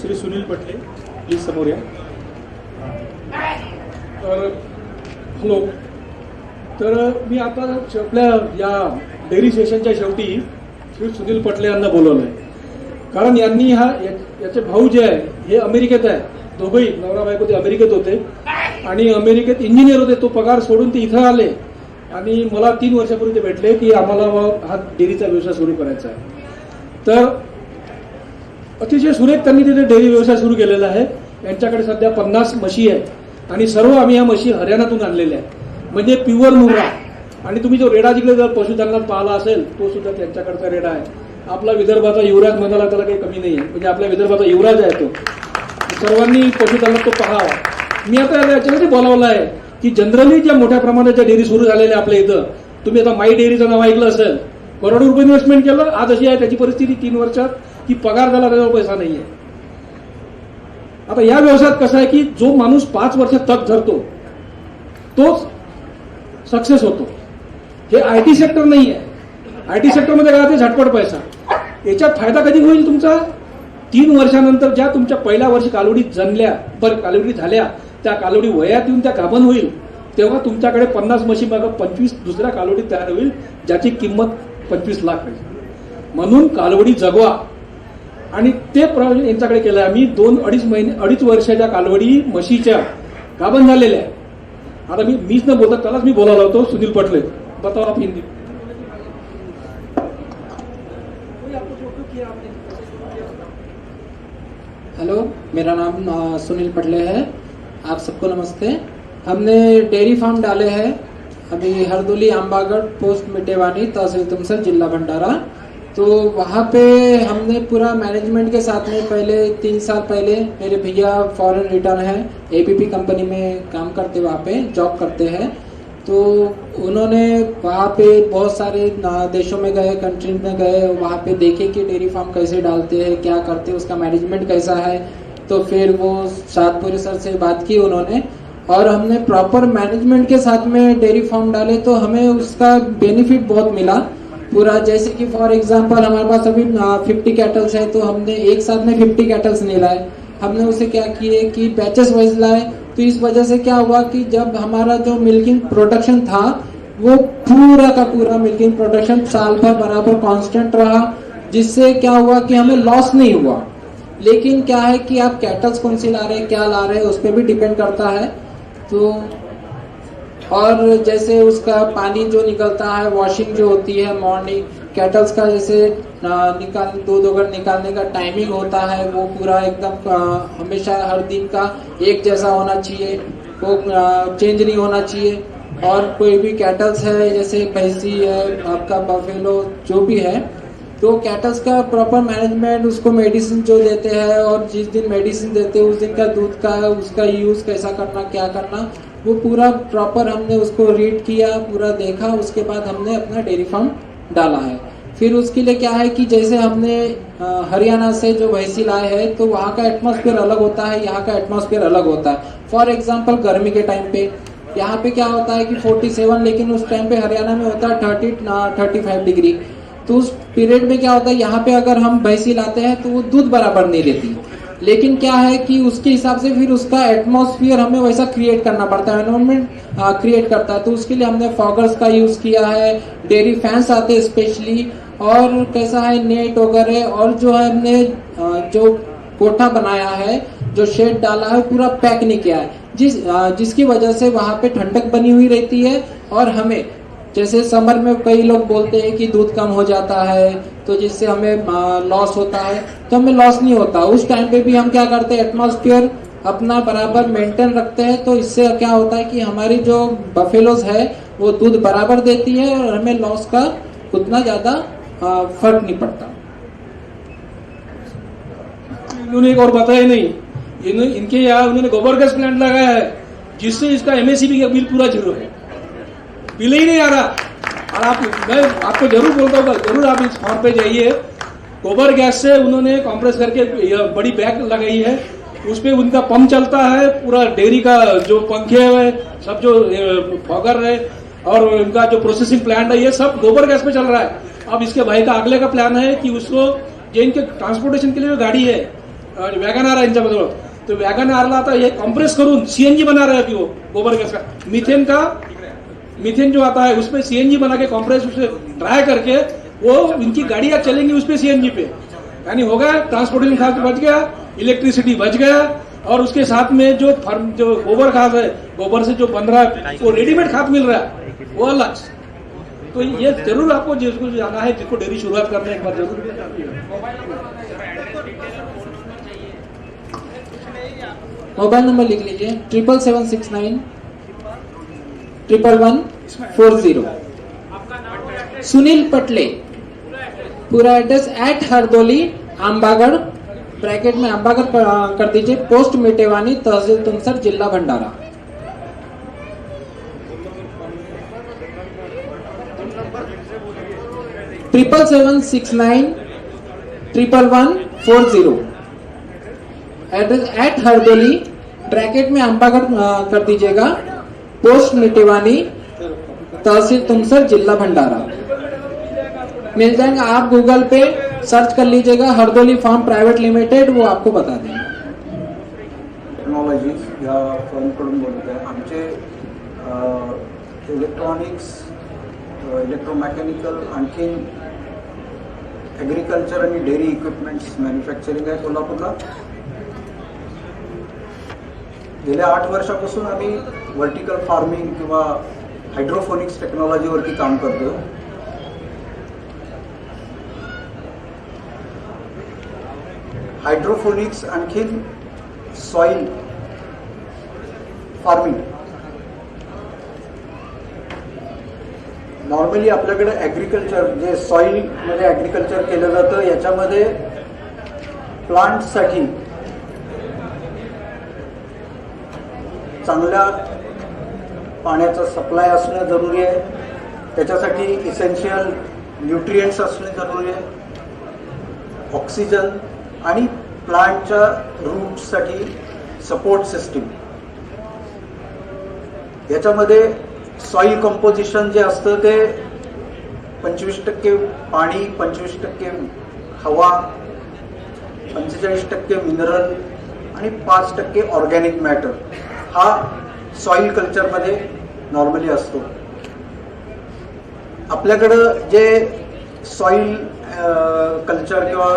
श्री सुनील पटले, please समोर या. तर हॅलो. तर मी आता आपल्या या डेअरी सेशनच्या शेवटी श्री सुनील पटले यांना बोलवलंय. कारण यांनी याचे भाऊ जे आहे हे अमेरिकेत आहे. दोघंही नवरा बायको ते अमेरिकेत होते आणि अमेरिकेत इंजिनियर होते. तो पगार सोडून ते इथं आले आणि मला 3 वर्षापूर्वी ते भेटले की आम्हाला हा डेअरीचा व्यवसाय सुरू करायचा आहे. तर अतिशय सुरेख त्यांनी तिथे डेअरी व्यवसाय सुरू केलेला आहे. यांच्याकडे सध्या 50 म्हशी आहेत आणि सर्व आम्ही या म्हशी हरियाणातून आणलेल्या आहेत. म्हणजे प्युअर मुर्रा. आणि तुम्ही जो रेडा जिकडे जर पशुधनात पाहिला असेल तो सुद्धा त्यांच्याकडचा रेडा आहे. आपला विदर्भाचा युवराज म्हणाला त्याला काही कमी नाही आहे. म्हणजे आपल्या विदर्भाचा युवराज आहे तो. सर्वांनी पशुधनात तो पाहावा. मी आता याच्यामध्ये बोलावलं आहे की जनरली ज्या मोठ्या प्रमाणाच्या डेअरी सुरू झालेल्या आपल्या इथं, तुम्ही आता माई डेअरीचं नाव ऐकलं असेल. करोडो रुपये इन्व्हेस्टमेंट केलं. आज अशी आहे त्याची परिस्थिती 3 वर्षात की पगार झाला त्याच्यावर पैसा नाहीये. आता या व्यवसायात कसं आहे की जो माणूस 5 वर्ष तग धरतो तोच सक्सेस होतो. हे आयटी सेक्टर नाही आहे. आयटी सेक्टरमध्ये काय ते झटपट पैसा. याच्यात फायदा कधी होईल तुमचा? 3 वर्षानंतर ज्या तुमच्या पहिल्या वर्षी कालोडी जणल्या कालोडी झाल्या त्या कालोडी वयात येऊन त्या गाभण होईल तेव्हा तुमच्याकडे 50 म्हशी मागं 25 दुसऱ्या कालोडी तयार होईल ज्याची किंमत 25 लाख आहे. म्हणून कालवडी जगवा. आणि ते यांच्याकडे केलं आम्ही. 2-2.5 वर्षाच्या कालवडी म्हशीच्या गाभण झालेल्या आहे. आता मीच न बोलता त्यालाच मी बोलायला होतो. सुनील पटले, बताओ आप हिंदी. हेलो, मेरा नाम सुनील पटले है. आप सबको नमस्ते. हमने डेयरी फार्म डाले हैं अभी हरदोली, आंबागढ़, पोस्ट मिटेवानी, तहसील तुमसर, जिला भंडारा. तो वहाँ पे हमने पूरा मैनेजमेंट के साथ में पहले 3 साल पहले मेरे भैया फॉरेन रिटर्न है, एबीपी कंपनी में काम करते, वहाँ पे जॉब करते हैं. तो उन्होंने वहाँ पे बहुत सारे देशों में गए, कंट्री में गए, वहाँ पे देखे कि डेयरी फार्म कैसे डालते हैं, क्या करते हैं, उसका मैनेजमेंट कैसा है. तो फिर वो सातपुरी सर से बात की उन्होंने और हमने प्रॉपर मैनेजमेंट के साथ में डेयरी फार्म डाले. तो हमें उसका बेनिफिट बहुत मिला पूरा. जैसे कि फॉर एग्जांपल हमारे पास अभी 50 कैटल्स है. तो हमने एक साथ में 50 कैटल्स नहीं लाए. हमने उसे क्या किए कि बैचेस वाइज लाए. तो इस वजह से क्या हुआ कि जब हमारा जो मिल्किंग प्रोडक्शन था वो पूरा का पूरा मिल्किंग प्रोडक्शन साल भर बराबर कांस्टेंट रहा, जिससे क्या हुआ कि हमें लॉस नहीं हुआ. लेकिन क्या है कि आप कैटल्स कौन सी ला रहे हैं, क्या ला रहे हैं, उस पर भी डिपेंड करता है. तो और जैसे उसका पानी जो निकलता है, वॉशिंग जो होती है मॉर्निंग, कैटल्स का जैसे दूध वगैरह निकालने का टाइमिंग होता है वो पूरा एकदम हमेशा हर दिन का एक जैसा होना चाहिए, वो चेंज नहीं होना चाहिए. और कोई भी कैटल्स है जैसे भैंसी है, आपका बफेलो जो भी है, तो कैटल्स का प्रॉपर मैनेजमेंट, उसको मेडिसिन जो देते हैं और जिस दिन मेडिसिन देते हैं उस दिन का दूध का उसका यूज कैसा करना, क्या करना, वो पूरा प्रॉपर हमने उसको रीड किया, पूरा देखा. उसके बाद हमने अपना डेयरी फार्म डाला है. फिर उसके लिए क्या है कि जैसे हमने हरियाणा से जो भैंसी लाए हैं तो वहाँ का एटमॉस्फेयर अलग होता है, यहाँ का एटमॉस्फेयर अलग होता है. फॉर एग्जांपल गर्मी के टाइम पे यहाँ पे क्या होता है कि 47, लेकिन उस टाइम पे हरियाणा में होता है 35 डिग्री. तो उस पीरियड में क्या होता है, यहाँ पे अगर हम भैंसी लाते हैं तो वो दूध बराबर नहीं देती. लेकिन क्या है कि उसके हिसाब से फिर उसका एटमॉस्फेयर हमें वैसा क्रिएट करना पड़ता है, एनवायरनमेंट क्रिएट करता है. तो उसके लिए हमने फॉगर्स का यूज किया है, डेयरी फैंस आते हैं स्पेशली, और कैसा है नेट वगैरह, और जो है हमने जो कोठा बनाया है, जो शेड डाला है, पूरा पैक नहीं किया है, जिसकी वजह से वहाँ पे ठंडक बनी हुई रहती है. और हमें जैसे समर में कई लोग बोलते हैं कि दूध कम हो जाता है तो जिससे हमें लॉस होता है, तो हमें लॉस नहीं होता. उस टाइम पे भी हम क्या करते हैं, एटमॉस्फेयर अपना बराबर मेंटेन रखते हैं. तो इससे क्या होता है कि हमारी जो बफेलोज है वो दूध बराबर देती है और हमें लॉस का उतना ज्यादा फर्क नहीं पड़ता. इन्होंने एक और बताया नहीं, इनके यहाँ उन्होंने गोबर गैस प्लांट लगाया है जिससे इसका एमएससीबी का बिल पूरा 0 है. बिल ही नहीं आ रहा. और मैं आपको जरूर बोलता हूँ, जरूर आप इस फार्म पे जाइए. गोबर गैस से उन्होंने कंप्रेस करके बड़ी बैग लगाई है, उस पे उनका पंप चलता है. पूरा डेयरी का जो पंखे है, सब जो फॉगर है और उनका जो प्रोसेसिंग प्लांट है, ये सब गोबर गैस पे चल रहा है. अब इसके भाई का अगले का प्लान है कि उसको जो इनके ट्रांसपोर्टेशन के लिए जो गाड़ी है वैगन आर यांच्याबद्दल, तो वैगन आरला आता ये कंप्रेस करून सीएनजी बना रहे हैं अभी वो गोबर गैस का, मीथेन जो आता है उसमें सीएनजी बना के कंप्रेस उसे ड्राई करके वो इनकी गाड़ियां चलेंगी उसपे सीएनजी पे, यानी हो गया ट्रांसपोर्टेशन खाद बच गया, इलेक्ट्रिसिटी बच गया, और उसके साथ में जो गोबर खाद है, गोबर से जो बन रहा है वो रेडीमेड खाद मिल रहा है वो अलग। तो ये जरूर आपको जिसको जाना है, जिसको डेयरी शुरुआत करना है एक बार जरूर। मोबाइल नंबर लिख लीजिए 77769 11140। सुनील पटले, पूरा एड्रेस @हरदोली आंबागढ़, ब्रैकेट में आंबागढ़ कर दीजिए, पोस्ट मेटेवानी, तहसील तुमसर, जिला Bhandara. Triple 769 11140। Address @Hardoli, bracket में आंबागढ़ कर दीजिएगा, पोस्ट मिटेवानी, तहसील तुमसर, जिला भंडारा। मिल जाएगा, आप गूगल पे सर्च कर लीजिएगा हरदोली फार्म प्राइवेट लिमिटेड, वो आपको बता देंगे। टेक्नॉलॉजीज या फर्मकडून बोलत आहे। आमचे इलेक्ट्रॉनिक्स, इलेक्ट्रोमेकॅनिकल, आणखीन ॲग्रिकल्चर आणि डेअरी इक्विपमेंट्स मॅन्युफॅक्चरिंग आहे कोल्हापूरला। गेल्या 8 वर्षापासून आम्ही व्हर्टिकल फार्मिंग किंवा हायड्रोफोनिक्स टेक्नॉलॉजीवरती काम करतो। हायड्रोफोनिक्स आणखीन सॉइल फार्मिंग, नॉर्मली आपल्याकडे ॲग्रिकल्चर जे सॉइलमध्ये ॲग्रिकल्चर केलं जातं, याच्यामध्ये प्लांटसाठी चांगल्या पाण्याचा सप्लाय असणं जरुरी आहे, त्याच्यासाठी इसेन्शियल न्यूट्रिएंट्स असणे जरुरी आहे, ऑक्सिजन आणि प्लांटच्या रूट्ससाठी सपोर्ट सिस्टीम। याच्यामध्ये सॉइल कंपोजिशन जे असतं ते 25% पाणी, 25% हवा, 45% मिनरल आणि 5% ऑर्गॅनिक मॅटर हा सॉइल कल्चरमध्ये नॉर्मली असतो। आपल्याकडं जे सॉइल कल्चर किंवा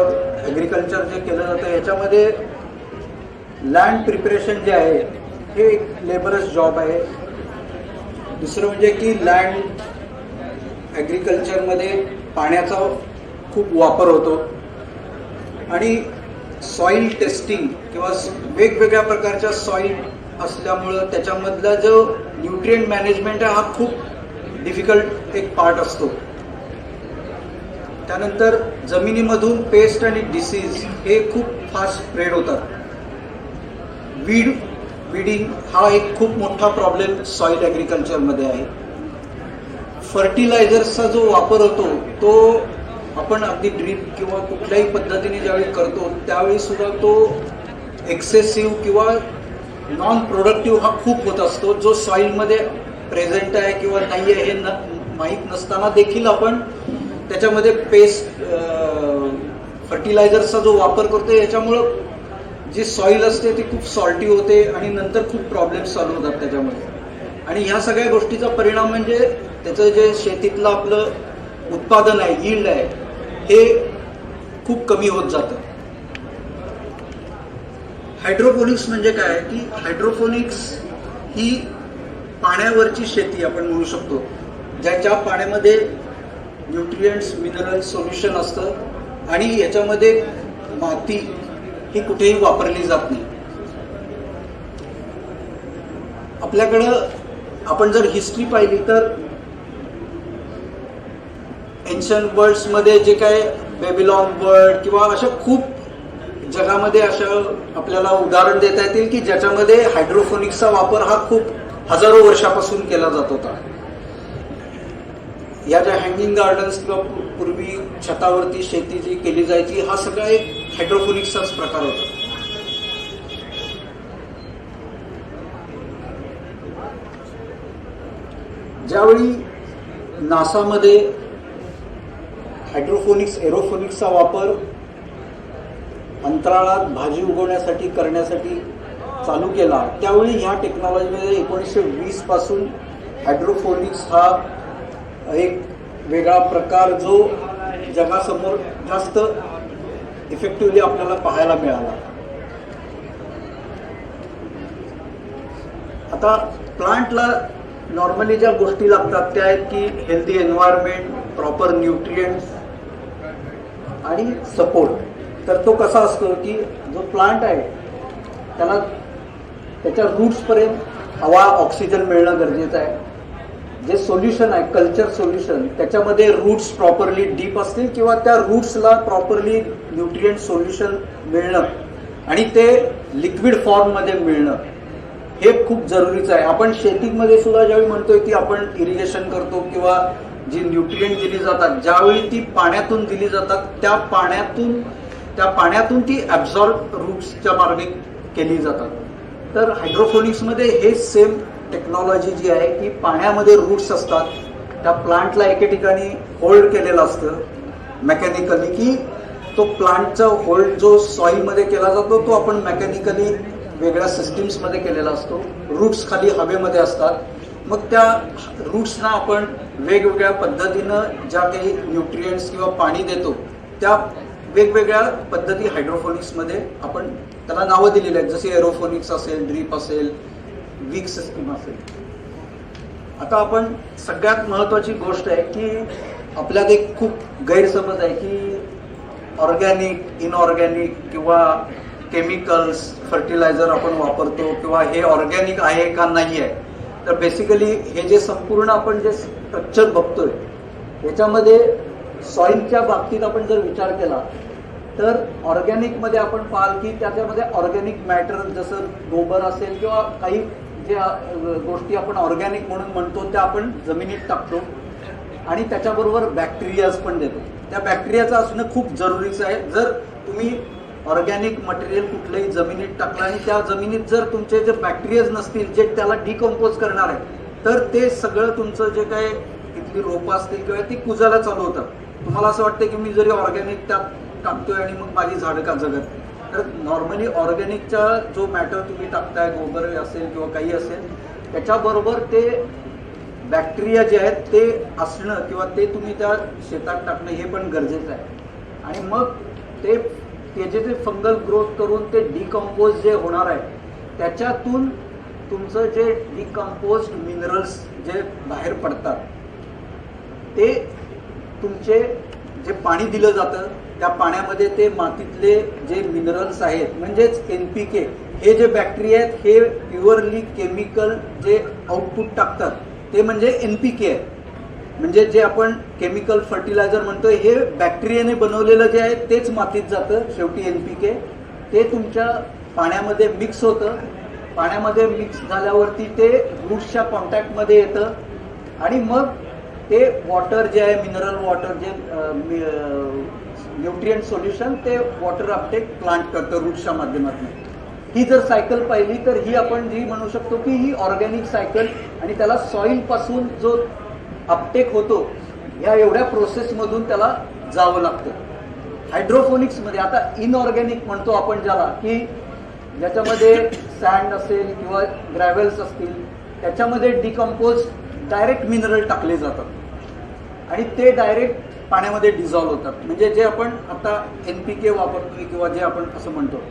ॲग्रिकल्चर जे केलं जातं याच्यामध्ये लँड प्रिपरेशन जे आहे हे एक लेबरस जॉब आहे। दुसरं म्हणजे की लँड ॲग्रिकल्चरमध्ये पाण्याचा खूप वापर होतो आणि सॉइल टेस्टिंग किंवा वेगवेगळ्या प्रकारच्या सॉइल असल्यामुळं त्याच्यामधला जो न्यूट्रिएंट मॅनेजमेंट आहे हा खूप डिफिकल्ट एक पार्ट असतो। त्यानंतर जमिनीमधून पेस्ट आणि डिसीज हे खूप फास्ट स्प्रेड होतात। वीडिंग हा एक खूप मोठा प्रॉब्लेम सॉइल ॲग्रिकल्चरमध्ये आहे। फर्टिलायझर्सचा जो वापर होतो तो आपण अगदी ड्रीप किंवा कुठल्याही पद्धतीने ज्यावेळी करतो त्यावेळी सुद्धा तो एक्सेसिव्ह किंवा नॉन प्रोडक्टिव्ह हा खूप होत असतो, जो सॉइलमध्ये प्रेझेंट आहे किंवा नाही आहे हे माहीत नसताना देखील आपण त्याच्यामध्ये पेस्ट फर्टिलायझर्सचा जो वापर करतो याच्यामुळं जी सॉइल असते ती खूप सॉल्टी होते आणि नंतर खूप प्रॉब्लेम्स चालू होतात त्याच्यामध्ये। आणि ह्या सगळ्या गोष्टीचा परिणाम म्हणजे त्याचं जे शेतीतलं आपलं उत्पादन आहे, यील्ड आहे, हे खूप कमी होत जातं। हायड्रोपोनिक्स म्हणजे काय की हायड्रोपोनिक्स ही पाण्यावरची शेती आपण म्हणू शकतो, ज्या पाण्यामध्ये न्यूट्रिएंट्स, मिनरल सोल्युशन असतं आणि याच्यामध्ये माती ही कुठेही वापरली जात नाही। आपल्याकडं आपण जर हिस्ट्री पाहिली तर एन्शंट वर्ल्ड्समध्ये जे काय बेबीलॉन वर्ल्ड किंवा अशा खूप जगामध्ये अशा आपल्याला उदाहरण देता येतील की ज्याच्यामध्ये हायड्रोफोनिक्सचा वापर हा खूप हजारो वर्षापासून केला जात होता। या ज्या हँगिंग गार्डन्स किंवा पूर्वी छतावरती शेती जी केली जायची हा सगळा एक हायड्रोफोनिक्सचाच प्रकार होता। ज्यावेळी नासामध्ये हायड्रोफोनिक्स, एरोफोनिक्सचा वापर अंतराळात भाजी उगवण्यासाठी करण्यासाठी चालू केला, त्यावेळी ह्या टेक्नॉलॉजीमध्ये 1920 पासून हायड्रोफोनिक्स हा एक वेगळा प्रकार जो जगासमोर जास्त इफेक्टिव्हली आपल्याला पाहायला मिळाला. आता प्लांटला नॉर्मली ज्या गोष्टी लागतात त्या आहेत की हेल्दी एन्व्हायरमेंट, प्रॉपर न्यूट्रिएंट्स आणि सपोर्ट. तर तो कसा असतो की जो प्लांट आहे त्याला त्याच्या रूट्सपर्यंत हवा, ऑक्सिजन मिळणं गरजेचं आहे. जे सोल्युशन आहे कल्चर सोल्युशन, त्याच्यामध्ये रूट्स प्रॉपरली डीप असतील किंवा त्या रूट्सला प्रॉपरली न्यूट्रिएंट सोल्युशन मिळणं आणि ते लिक्विड फॉर्ममध्ये मिळणं हे खूप जरुरीचं आहे. आपण शेतीमध्ये सुद्धा ज्यावेळी म्हणतोय की आपण इरिगेशन करतो किंवा जी न्यूट्रिएंट दिली जातात ज्यावेळी ती पाण्यातून दिली जातात त्या पाण्यातून ती ॲब्झॉर्ब रूट्सच्या मार्गे केली जातात. तर हायड्रोफोनिक्समध्ये हे सेम टेक्नॉलॉजी जी आहे की पाण्यामध्ये रूट्स असतात, त्या प्लांटला एके ठिकाणी होल्ड केलेलं असतं मेकॅनिकली, की तो प्लांटचा होल्ड जो सॉईलमध्ये केला जातो तो आपण मेकॅनिकली वेगळ्या सिस्टीम्समध्ये केलेला असतो. रूट्स खाली हवेमध्ये असतात. मग त्या रूट्सना आपण वेगवेगळ्या पद्धतीनं ज्या काही न्यूट्रिएंट्स किंवा पाणी देतो त्या वेगवेगळ्या पद्धती हायड्रोफोनिक्समध्ये आपण त्याला नावं दिलेली आहेत, जसे एरोफोनिक्स असेल, ड्रीप असेल, वीक सिस्टीम असेल. आता आपण सगळ्यात महत्त्वाची गोष्ट आहे की आपल्यात एक खूप गैरसमज आहे की ऑर्गॅनिक, इनऑर्गॅनिक किंवा केमिकल्स, फर्टिलायझर आपण वापरतो किंवा हे ऑर्गॅनिक आहे का नाही आहे. तर बेसिकली हे जे संपूर्ण आपण जे स्ट्रक्चर बघतोय याच्यामध्ये सॉईलच्या बाबतीत आपण जर विचार केला तर ऑर्गॅनिकमध्ये आपण पाहाल की त्याच्यामध्ये ऑर्गॅनिक मॅटर जसं गोबर असेल किंवा काही ज्या गोष्टी आपण ऑर्गॅनिक म्हणून म्हणतो त्या आपण जमिनीत टाकतो आणि त्याच्याबरोबर बॅक्टेरियाज पण देतो. त्या बॅक्टेरियाचं असणं खूप जरुरीचं आहे. जर तुम्ही ऑर्गॅनिक मटेरियल कुठल्याही जमिनीत टाकलं आणि त्या जमिनीत जर तुमचे जे बॅक्टेरियाज नसतील जे त्याला डिकम्पोज करणार आहे तर ते सगळं तुमचं जे काय तिथली रोपं असतील किंवा ती कुजायला चालू होतात. तुम्हाला असं वाटतं की मी जरी ऑर्गॅनिक त्यात टाकतोय आणि मग माझी झाडं का जगत. तर नॉर्मली ऑर्गॅनिकचा जो मॅटर तुम्ही टाकताय, गोबर असेल किंवा काही असेल, त्याच्याबरोबर ते बॅक्टेरिया जे आहेत ते असणं किंवा ते तुम्ही त्या शेतात टाकणं हे पण गरजेचं आहे. आणि मग त्याचे जे फंगल ग्रोथ करून ते डिकम्पोज जे होणार आहे त्याच्यातून तुमचं जे डिकम्पोज्ड मिनरल्स जे बाहेर पडतात ते तुमचे जे पाणी दिलं जातं त्या पाण्यामध्ये ते मातीतले जे मिनरल्स आहेत म्हणजेच NPK, हे जे बॅक्टेरिया आहेत हे प्युअरली केमिकल जे आउटपुट टाकतात ते म्हणजे NPK आहे. म्हणजे जे आपण केमिकल फर्टिलायझर म्हणतोय हे बॅक्टेरियाने बनवलेलं जे आहे तेच मातीत जातं. शेवटी NPK ते तुमच्या पाण्यामध्ये मिक्स होतं. पाण्यामध्ये मिक्स झाल्यावरती ते रूट्सच्या कॉन्टॅक्टमध्ये येतं आणि मग ते वॉटर जे आहे, मिनरल वॉटर जे न्यूट्रिएंट सोल्युशन, ते वॉटर अपटेक प्लांट करतं रूट्सच्या माध्यमातून. ही जर सायकल पाहिली तर ही आपण जी म्हणू शकतो की ही ऑर्गॅनिक सायकल आणि त्याला सॉइल पासून जो अपटेक होतो या एवढ्या प्रोसेसमधून त्याला जावं लागतं. हायड्रोफोनिक्समध्ये आता इनऑर्गॅनिक म्हणतो आपण ज्याला, की ज्याच्यामध्ये सँड असेल किंवा ग्रॅव्हल्स असतील त्याच्यामध्ये डिकम्पोज डायरेक्ट मिनरल टाकले जातात आणि ते डायरेक्ट पाण्यामध्ये डिझॉल्व्ह होतात. म्हणजे जे आपण आता NPK वापरतोय किंवा जे आपण असं म्हणतो,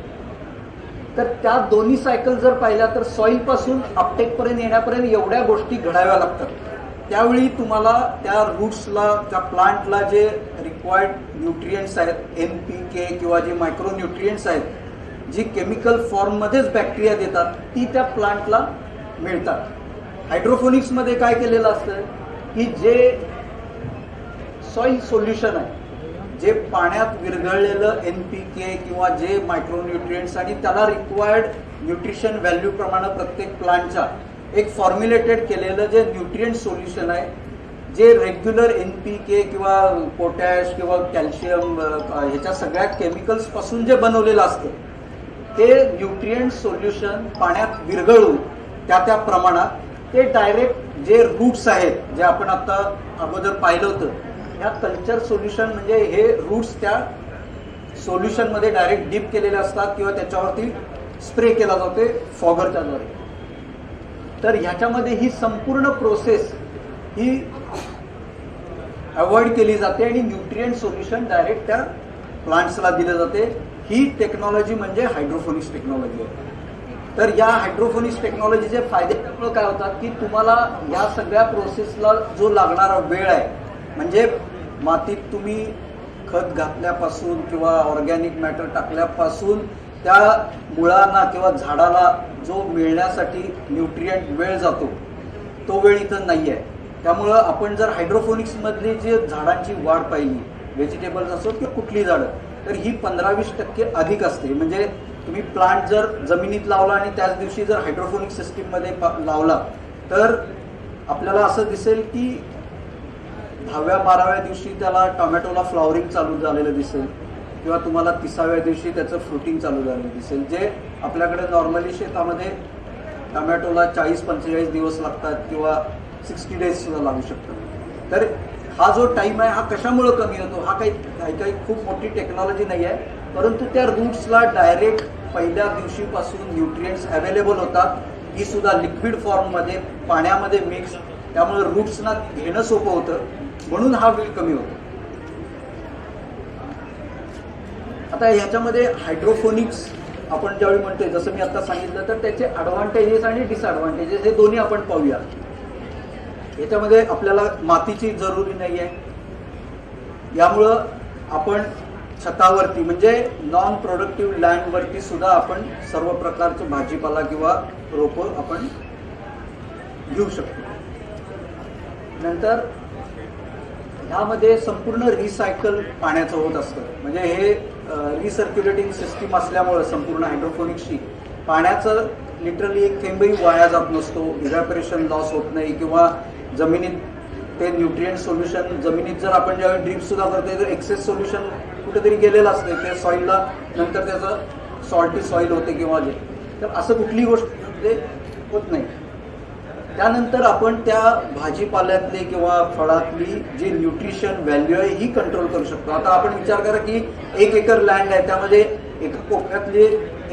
तर त्या दोन्ही सायकल जर पाहिल्या तर सॉइल पासून अपटेकपर्यंत येण्यापर्यंत एवढ्या गोष्टी घडाव्या लागतात. त्यावेळी तुम्हाला त्या रूट्सला, त्या प्लांटला जे रिक्वायर्ड न्यूट्रिएंट्स आहेत, NPK किंवा जे मायक्रो न्यूट्रिएंट्स आहेत, जी केमिकल फॉर्ममध्येच बॅक्टेरिया देतात, ती त्या प्लांटला मिळतात. हायड्रोफोनिक्समध्ये काय केलेलं असतं की जे सॉइल सोल्युशन आहे, जे पाण्यात विरघळलेलं NPK किंवा जे मायक्रोन्यूट्रिएंट्स आणि त्याला रिक्वायर्ड न्यूट्रिशन व्हॅल्यू प्रमाणे प्रत्येक प्लांटच्या एक फॉर्म्युलेटेड केलेलं जे न्यूट्रिएंट सोल्युशन आहे, जे रेग्युलर NPK किंवा पोटॅश किंवा कॅल्शियम ह्याच्या सगळ्या केमिकल्स पासून जे बनवलेलं असतं ते न्यूट्रिएंट सोल्युशन पाण्यात विरघळून त्या प्रमाणात ते डायरेक्ट जे रूट्स आहेत, जे आपण आता अगोदर पाहिलं होतं, ह्या कल्चर सोल्युशन म्हणजे हे रूट्स त्या सोल्युशनमध्ये डायरेक्ट डीप केलेले असतात किंवा त्याच्यावरती स्प्रे केला जातोय फॉगरच्या द्वारे. तर ह्याच्यामध्ये ही संपूर्ण प्रोसेस ही अवॉइड केली जाते आणि न्यूट्रिएंट सोल्युशन डायरेक्ट त्या प्लांट्सला दिलं जाते. ही टेक्नॉलॉजी म्हणजे हायड्रोफोनिक्स टेक्नॉलॉजी आहे. तर या हायड्रोफोनिक्स टेक्नॉलॉजीचे फायदे त्यामुळे काय होतात की तुम्हाला या सगळ्या प्रोसेसला जो लागणारा वेळ आहे, म्हणजे मातीत तुम्ही खत घातल्यापासून किंवा ऑर्गॅनिक मॅटर टाकल्यापासून त्या मुळांना किंवा झाडाला जो मिळण्यासाठी न्यूट्रिएंट वेळ जातो तो वेळ इथं नाही आहे. त्यामुळं आपण जर हायड्रोफोनिक्समधली जी झाडांची वाढ पाहिली, व्हेजिटेबल्स असो किंवा कुठली झाडं, तर ही 15-20% अधिक असते. म्हणजे तुम्ही प्लांट जर जमिनीत लावला आणि त्याच दिवशी जर हायड्रोफोनिक सिस्टीममध्ये लावला तर आपल्याला असं दिसेल की 10व्या-12व्या दिवशी त्याला टोमॅटोला फ्लॉवरिंग चालू झालेलं दिसेल किंवा तुम्हाला 30व्या दिवशी त्याचं फ्रुटिंग चालू झालेलं दिसेल. जे आपल्याकडे नॉर्मली शेतामध्ये टोमॅटोला 40-45 दिवस लागतात किंवा 60 डेज सुद्धा लागू शकतात. तर हा जो टाइम आहे हा कशामुळे कमी होतो, हा काही खूप मोठी टेक्नॉलॉजी नाही आहे, परंतु त्या रूट्सला डायरेक्ट पहिल्या दिवशीपासून न्यूट्रिएंट्स अवेलेबल होतात. ही सुद्धा लिक्विड फॉर्ममध्ये पाण्यामध्ये मिक्स, त्यामुळे रूट्सना घेणं सोपं होतं, म्हणून हा वेळ कमी होतो. आता ह्याच्यामध्ये हायड्रोफोनिक्स आपण ज्यावेळी म्हणतोय, जसं मी आता सांगितलं, तर त्याचे ॲडव्हान्टेजेस आणि डिसएडव्हान्टेजेस हे दोन्ही आपण पाहूया. याच्यामध्ये आपल्याला मातीची जरुरी नाही आहे. यामुळं आपण छतावरती म्हणजे नॉन प्रोडक्टिव्ह लँडवरती सुद्धा आपण सर्व प्रकारचं भाजीपाला किंवा रोपं आपण घेऊ शकतो. नंतर ह्यामध्ये संपूर्ण रिसायकल पाण्याचं होत असतं. म्हणजे हे रिसर्क्युलेटिंग सिस्टीम असल्यामुळं संपूर्ण हायड्रोफोनिक्सची पाण्याचं लिटरली एक थेंबही वाया जात नसतो, इव्हॅपोरेशन लॉस होत नाही किंवा जमिनीत ते न्यूट्रिएंट सोल्युशन जमिनीत जर आपण ज्यावेळी ड्रीप सुद्धा करतोय तर एक्सेस सोल्युशन कुठेतरी गेलेलं असते, ते सॉईलला नंतर त्याचं सॉल्टी सॉईल होते किंवा जे, तर असं कुठलीही गोष्ट होत नाही. त्यानंतर आपण त्या भाजीपाल्यातली किंवा फळातली जी न्यूट्रिशन व्हॅल्यू आहे ही कंट्रोल करू शकतो. आता आपण विचार करा की 1 एकर लँड आहे, त्यामध्ये एका कोपऱ्यातली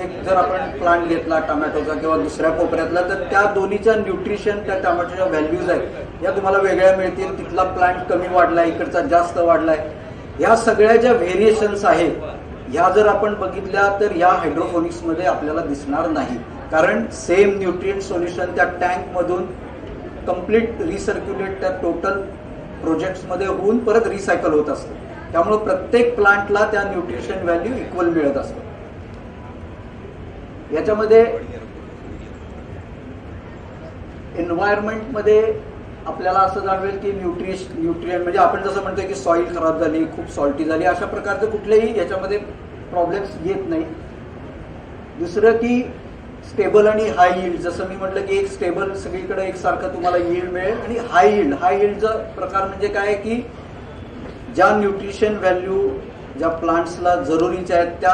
एक जर आपण प्लांट घेतला टोमॅटोचा किंवा दुसऱ्या कोपऱ्यातला, तर त्या दोन्हीच्या न्यूट्रिशन त्या टोमॅटोच्या व्हॅल्यूज आहेत या तुम्हाला वेगळ्या मिळतील. तिथला प्लांट कमी वाढलाय, इकडचा जास्त वाढलाय. ह्या सगळ्या ज्या व्हेरिएशन्स आहेत ह्या जर आपण बघितल्या तर या हायड्रोफोनिक्समध्ये आपल्याला दिसणार नाही, कारण सेम न्यूट्रिएंट सोल्युशन त्या टँकमधून कम्प्लीट रिसर्क्युलेट त्या टोटल प्रोजेक्ट्समध्ये होऊन परत रिसायकल होत असतं. त्यामुळे प्रत्येक प्लांटला त्या न्यूट्रिशन व्हॅल्यू इक्वल मिळत असतं. याच्यामध्ये एन्व्हायरमेंटमध्ये आपल्याला असं जाणवेल की न्यूट्रिएंट म्हणजे आपण जसं म्हणतोय की सॉईल खराब झाली, खूप सॉल्टी झाली, अशा प्रकारचे कुठलेही याच्यामध्ये प्रॉब्लेम्स येत नाही. दुसरं की स्टेबल आणि हाय यील्ड, जसं मी म्हटलं की एक स्टेबल सगळीकडे एकसारखं तुम्हाला यील्ड मिळेल, आणि हाय यील्डचा प्रकार म्हणजे काय की ज्या न्यूट्रिशन व्हॅल्यू ज्या प्लांट्सला जरुरीच्या आहेत त्या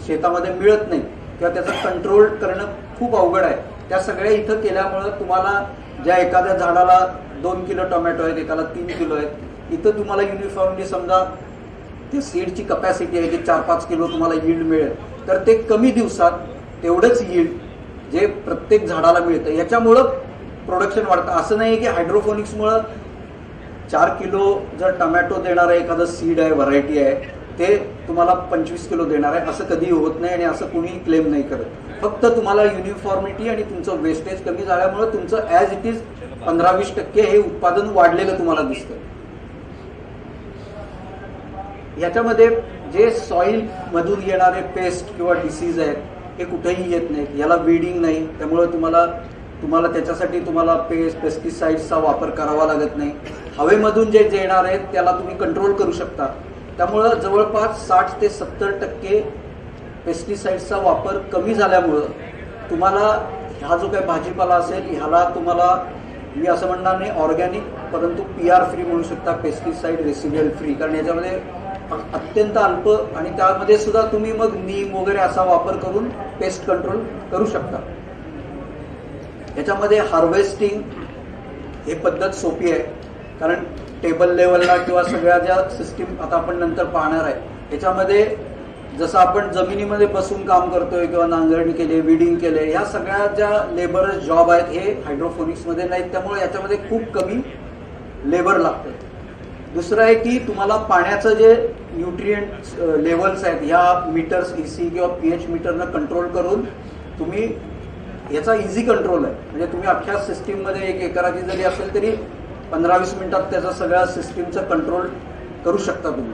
शेतामध्ये मिळत नाही किंवा त्याचं कंट्रोल करणं खूप अवघड आहे, त्या सगळ्या इथं केल्यामुळं तुम्हाला ज्या एखाद्या झाडाला 2 किलो टोमॅटो आहेत, एकाला 3 किलो आहेत, इथं तुम्हाला युनिफॉर्मली समजा ते सीडची कपॅसिटी आहे की 4-5 किलो तुम्हाला यील्ड मिळेल, तर ते कमी दिवसात तेवढंच यील्ड जे प्रत्येक झाडाला मिळतं, याच्यामुळं प्रोडक्शन वाढतं. असं नाही की हायड्रोफोनिक्समुळं 4 किलो जर टोमॅटो देणारं एखादं सीड आहे, व्हरायटी आहे, ते तुम्हाला 25 किलो देणार आहे, असं कधीही होत नाही आणि असं कुणीही क्लेम नाही करत. फक्त तुम्हाला युनिफॉर्मिटी आणि तुमचं वेस्टेज कमी झाल्यामुळे तुमचं ॲज इट इज 15-20% हे उत्पादन वाढलेलं तुम्हाला दिसतं. याच्यामध्ये जे सॉईल मधून येणारे पेस्ट किंवा डिसीज आहेत हे कुठेही येत नाहीत, याला वीडिंग नाही, त्यामुळे तुम्हाला त्याच्यासाठी तुम्हाला पेस्टिसाइड्सचा वापर करावा लागत नाही. हवेमधून जे येणार आहेत त्याला तुम्ही कंट्रोल करू शकता. त्यामुळं जवळपास 60 ते 70% पेस्टिसाइड्सचा वापर कमी झाल्यामुळं तुम्हाला हा जो काही भाजीपाला असेल ह्याला तुम्हाला मी असं म्हणणार नाही ऑर्गॅनिक, परंतु PR फ्री म्हणू शकता, पेस्टिसाइड रेसिड्युअल फ्री, कारण याच्यामध्ये अत्यंत अल्प आणि त्यामध्ये सुद्धा तुम्ही मग नीम वगैरे असा वापर करून पेस्ट कंट्रोल करू शकता. याच्यामध्ये हार्वेस्टिंग हे पद्धत सोपी आहे, कारण टेबल लेवलला किंवा सगळ्या ज्या सिस्टीम आता आपण नंतर पाहणार आहे याच्यामध्ये जसं आपण जमिनीमध्ये बसून काम करतोय किंवा नांगरणी केली, विडिंग केले, ह्या सगळ्या ज्या लेबर जॉब आहेत हे हायड्रोफोनिक्समध्ये नाहीत. त्यामुळे याच्यामध्ये खूप कमी लेबर लागतं. दुसरं आहे की तुम्हाला पाण्याचं जे न्यूट्रिएंट लेवल्स आहेत ह्या मीटर्स EC किंवा pH मीटरनं कंट्रोल करून तुम्ही याचा इझी कंट्रोल आहे. म्हणजे तुम्ही अख्ख्या सिस्टीममध्ये 1 एकराची जरी असेल तरी 15-20 मिनिटात त्याचा सगळ्या सिस्टीमचं कंट्रोल करू शकता तुम्ही.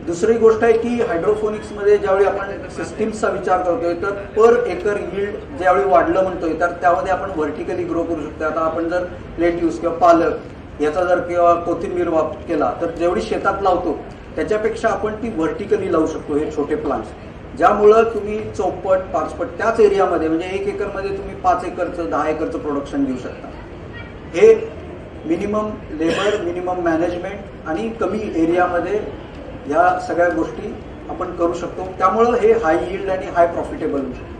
दुसरी गोष्ट आहे की हायड्रोफोनिक्समध्ये ज्यावेळी आपण सिस्टीम्सचा विचार करतोय तर पर एकर यील्ड ज्यावेळी वाढलं म्हणतोय तर त्यामध्ये आपण व्हर्टिकली ग्रो करू शकतो. आता आपण जर लेट्यूस किंवा पालक याचा जर किंवा कोथिंबीर वापर केला तर जेवढी शेतात लावतो त्याच्यापेक्षा आपण ती व्हर्टिकली लावू शकतो हे छोटे प्लांट्स, ज्यामुळं तुम्ही 4-5 त्याच एरियामध्ये म्हणजे 1 एकरमध्ये तुम्ही 5 एकरचं 10 एकरचं प्रोडक्शन घेऊ शकता. हे मिनिमम लेबर, मिनिमम मॅनेजमेंट आणि कमी एरियामध्ये या सगळ्या गोष्टी आपण करू शकतो. त्यामुळं हे हाय यील्ड आणि हाय प्रॉफिटेबल होऊ शकतो.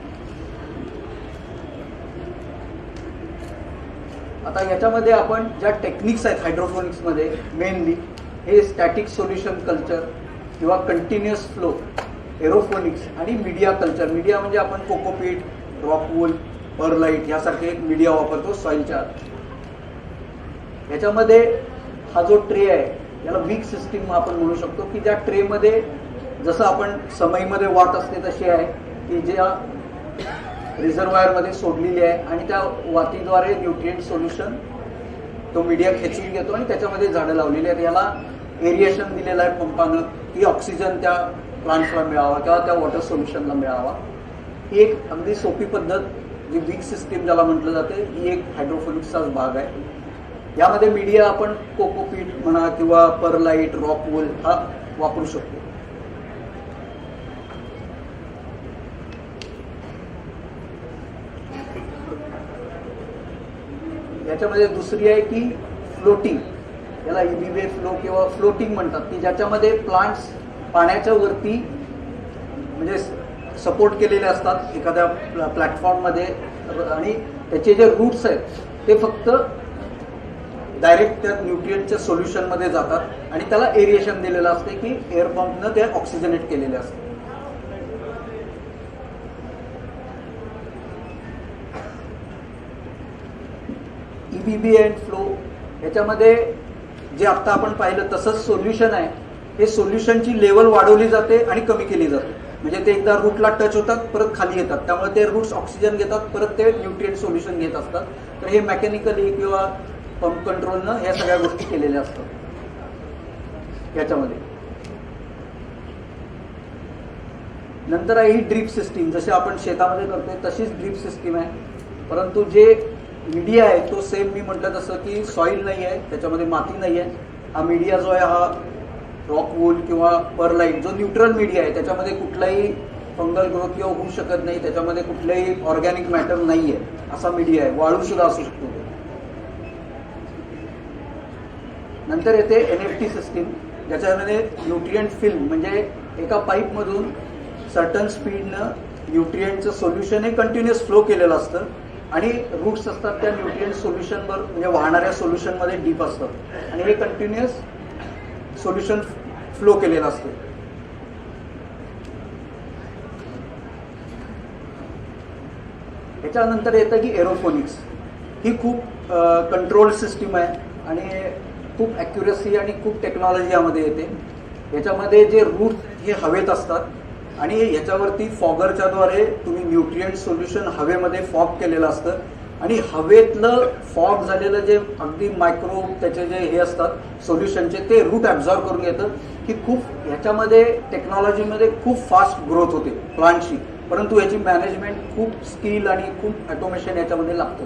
आता याच्यामध्ये आपण ज्या टेक्निक्स आहेत हायड्रोफोनिक्समध्ये मेनली हे स्टॅटिक सोल्युशन कल्चर किंवा कंटिन्युअस फ्लो, एरोफोनिक्स आणि मीडिया कल्चर. मीडिया म्हणजे आपण कोकोपीट, रॉकवूल, परलाईट यासारखे एक मीडिया वापरतो सॉइलच्या आत. याच्यामध्ये हा जो ट्रे आहे याला वीक सिस्टीम आपण म्हणू शकतो की ज्या ट्रेमध्ये जसं आपण समईमध्ये वात असते तशी आहे की ज्या रिझर्वायरमध्ये सोडलेली आहे आणि त्या वातीद्वारे न्यूट्रिएंट सोल्युशन तो मीडिया खेचून घेतो आणि त्याच्यामध्ये झाडं लावलेली आहेत. याला एरिएशन दिलेलं आहे पंपानं की ऑक्सिजन त्या प्लांट्सला मिळावा किंवा त्या वॉटर सोल्युशनला मिळावा. ही एक अगदी सोपी पद्धत जी वीक सिस्टीम ज्याला म्हटलं जाते ही एक हायड्रोफोनिक्सचाच भाग आहे. यामध्ये मीडिया आपण कोकोपीट म्हणा किंवा परलाईट, रॉकवूल हा वापरू शकतो. याच्यामध्ये दुसरी आहे की फ्लोटिंग, याला इबीवे फ्लो किंवा फ्लोटिंग म्हणतात की ज्याच्यामध्ये प्लांट्स पाण्याच्या वरती म्हणजे सपोर्ट केलेले असतात एखाद्या प्लॅटफॉर्ममध्ये आणि त्याचे जे रूट्स आहेत ते फक्त डायरेक्ट त्या न्यूट्रिएंटच्या सोल्युशनमध्ये जातात आणि त्याला एरिएशन दिलेलं असते की एअर पंपनं ते ऑक्सिजनेट केलेले असते. EBB अँड फ्लो याच्यामध्ये जे आता आपण पाहिलं तसंच सोल्युशन आहे. हे सोल्युशनची लेवल वाढवली जाते आणि कमी केली जाते. म्हणजे ते एकदा रूटला टच होतात परत खाली येतात, त्यामुळे ते रूट्स ऑक्सिजन घेतात परत ते न्यूट्रिएंट सोल्युशन घेत असतात. तर हे मेकॅनिकली किंवा पंप कंट्रोलनं ह्या सगळ्या गोष्टी केलेल्या असतात याच्यामध्ये. नंतर आहे ही ड्रीप सिस्टीम, जसे आपण शेतामध्ये करतोय तशीच ड्रीप सिस्टीम आहे, परंतु जे मीडिया आहे तो सेम मी म्हटलं तसं की सॉइल नाही आहे, त्याच्यामध्ये माती नाही आहे. हा मीडिया जो आहे हा रॉकवूल किंवा परलाईट जो न्यूट्रल मीडिया आहे त्याच्यामध्ये कुठलाही फंगल ग्रोथ किंवा होऊ शकत नाही, त्याच्यामध्ये कुठलेही ऑर्गॅनिक मॅटर नाही आहे असा मीडिया आहे. वाळू सुद्धा असू शकतो. नंतर येते NFT सिस्टीम, ज्याच्यामध्ये न्यूट्रिएंट फिल्म म्हणजे एका पाईपमधून सर्टन स्पीडनं न्यूट्रिएंटचं सोल्युशन हे कंटिन्युअस फ्लो केलेलं असतं आणि रूट्स असतात त्या न्यूट्रिएंट सोल्युशनवर म्हणजे वाहणाऱ्या सोल्युशनमध्ये डीप असतात आणि हे कंटिन्युअस सोल्युशन फ्लो केलेलं असतं. याच्यानंतर येतं की एरोफोनिक्स. ही खूप कंट्रोल सिस्टीम आहे आणि खूप ॲक्युरसी आणि खूप टेक्नॉलॉजी यामध्ये येते. याच्यामध्ये जे रूट हे हवेत असतात आणि ह्याच्यावरती फॉगरच्याद्वारे तुम्ही न्यूट्रिएंट सोल्युशन हवेमध्ये फॉग केलेलं असतं आणि हवेतलं फॉग झालेलं जे अगदी मायक्रो त्याचे जे हे असतात सोल्युशनचे ते रूट ॲब्झॉर्ब करून घेतं की खूप ह्याच्यामध्ये टेक्नॉलॉजीमध्ये खूप फास्ट ग्रोथ होते प्लांटची, परंतु याची मॅनेजमेंट खूप स्किल आणि खूप ऑटोमेशन याच्यामध्ये लागतं.